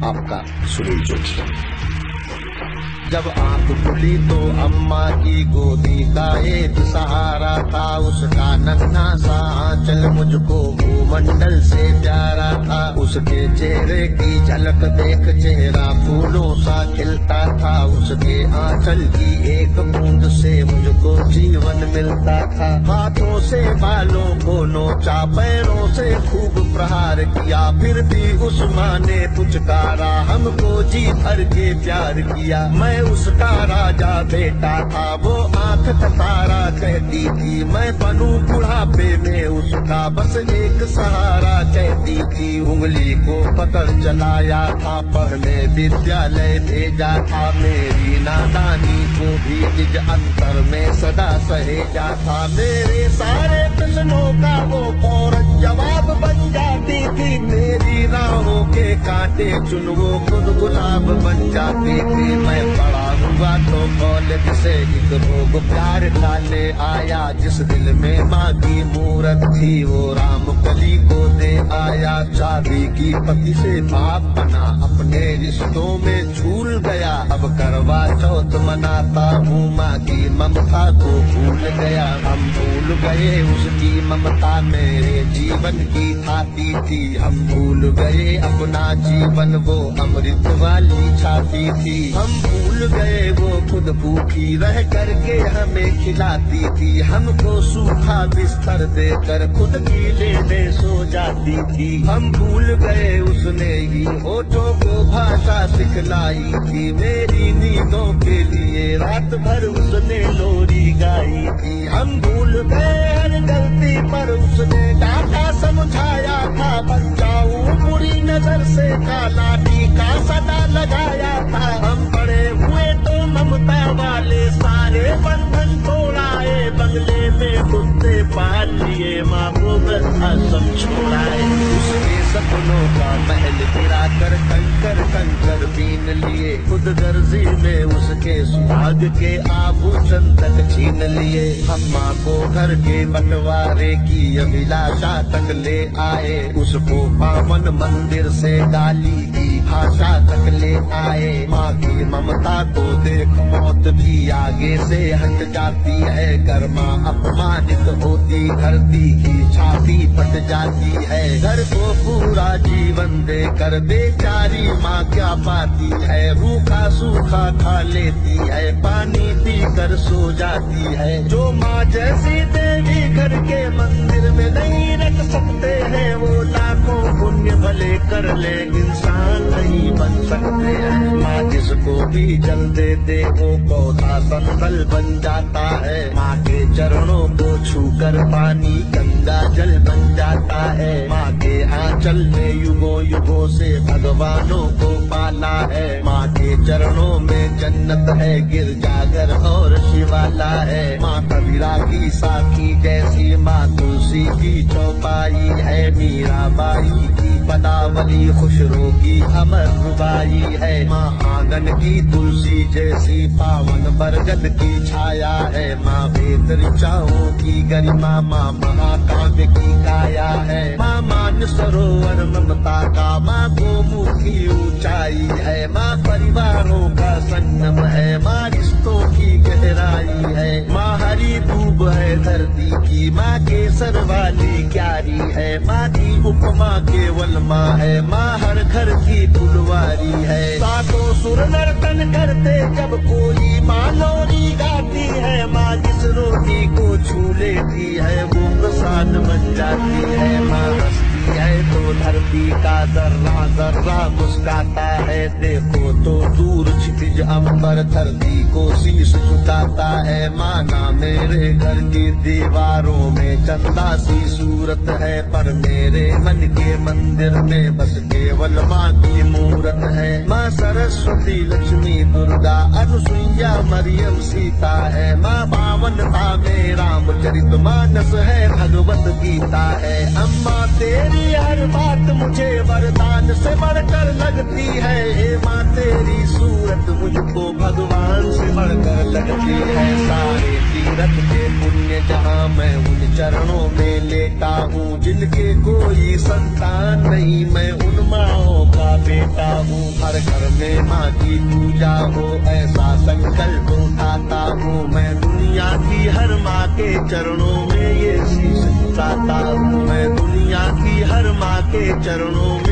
आपका सुनील जोशी। जब आंख खुली तो अम्मा की गोदी का एक सहारा था, उसका नन्हा सा आंचल मुझको भूमंडल से प्यारा था। उसके चेहरे की झलक देख चेहरा फूलों सा खिलता था, उसके आंचल की एक बूंद से मुझको जीवन मिलता था। हाथों से बालों को नोचा, पैरों से खूब प्रहार किया, फिर भी उस माँ ने पुचकारा, हमको जी भर के प्यार किया। मैं उसका राजा बेटा था, वो आंख तारा कहती थी, मैं बनूं बुढ़ापे में उसका बस एक सहारा कहती थी। उंगली को पकड़ चलाया था, पढ़ने विद्यालय भेजा था, मेरी नादानी को भी निज अंतर में सदा सहेजा था। मेरे सारे प्रश्नों का वो फौरन जवाब बन जाती थी, मेरी राहों के कांटे चुन वो खुद गुलाब बन जाती थी। मैं बड़ा हुआ तो कॉलेज से एक रोग प्यार का ले आया, जिस दिल में माँ की मूरत थी वो राम कली को दे आया। शादी की पति से बाप बना, अपने रिश्तों में झूल गया, अब करवा चौथ मनाता हूँ, माँ की ममता को भूल गया। हम भूल गए उसकी ममता मेरे जीवन की थाती थी, हम भूल गए अपना जीवन वो अमृत वाली छाती थी। हम भूल गए वो खुद भूखी रह करके हमें खिलाती थी, हमको सूखा बिस्तर देकर खुद गीले में सो जाती थी। हम भूल गए उसने ही होठों को भाषा सिखलाई थी, मेरी नींदों के लिए रात भर उसने लोरी गाई थी। हम भूल गए हर गलती पर उसने डांटा समझाया था, बन जाऊं बुरी नजर से काला टीका सदा लगाया था। हम बड़े हुए तो ममता वाले सारे बंधन तोड़ाए, बंगले में कुत्ते पाल लिए, माँ को सब छोड़ाए। उसके सपनों का महल गिरा कर कंकर कंकर बीन लिए, खुद गर्जी में उसके सुहाग के आभूषण तक छीन लिए। हम माँ को घर के बंटवारे की अभिलाषा तक ले आए, उसको पावन मंदिर से गाली की भाषा तक ले आए। माँ की ममता को देख मौत भी आगे से हट जाती है, घर माँ अपमानित होती धरती की छाती फट जाती है। घर को पूरा जीवन देकर बेचारी माँ क्या पाती है, रूखा सूखा खा लेती है, पानी पी कर सो जाती है। जो माँ जैसी देवी घर के मंदिर में नहीं रख सकते हैं, वो लाखों पुण्य भले कर ले इंसान नहीं बन सकते हैं। माँ जिसको भी जल देते वो पौधा संतल बन जाता है, माँ के चरणों को छूकर पानी गंगा जल बन जाता है। माँ के आंचल में युगों युगों से भगवानों को पाला है, माँ के चरणों में जन्नत है, गिरजाघर और शिवाला है। माँ कबीरा की साखी जैसी माँ तुलसी की चौपाई है, मीराबाई की पदावली खुशरो की अमर रुबाई है। माँ आंगन की तुलसी जैसी पावन बरगद की छाया है, माँ वेद ऋचाओं की गरिमा, माँ महाकाव्य की काया है। माँ मान सरोवर ममता का, माँ गोमुखी ऊंचाई है, माँ परिवारों का संगम है, माँ रिश्तों की गहराई है। माँ हरी दूब है धरती की, माँ केसर वाली क्यारी है, माँ की उपमा केवल माँ है, माँ हर घर की फुलवारी है। सातों सुर नर्तन करते जब कोई माँ लोरी गाती है, माँ जिस रोटी को छू लेती है वो प्रसाद बन जाती है। माँ हंसती है तो धरती का जर्रा जर्रा मुस्काता है, देखो तो दूर क्षितिज अंबर धरती को शीश झुकाता है। माना मेरे घर की दीवारों में चंदा सी सूरत है, पर मेरे मन के मंदिर में बस केवल माँ की मूरत है। माँ सरस्वती लक्ष्मी दुर्गा अनुसुईया मरियम सीता है, माँ पावनता में रामचरित मानस है, भगवत गीता है। अम्मा तेरी हर बात मुझे वरदान से बढ़कर लगती है, हे माँ तेरी सूरत मुझको भगवान से बढ़कर लगती है। सारे तीरथ के पुण्य जहाँ मैं उन चरणों में लेता हूँ, जिनके कोई संतान नहीं मैं उन माँओं का बेटा हूँ। हर घर में माँ की पूजा हो, ऐसा संकल्प उठाता हूँ मैं। दुनिया की हर माँ के चरणों में ये शीश झुकाता हूँ मैं। दुनिया की हर माँ के चरणों में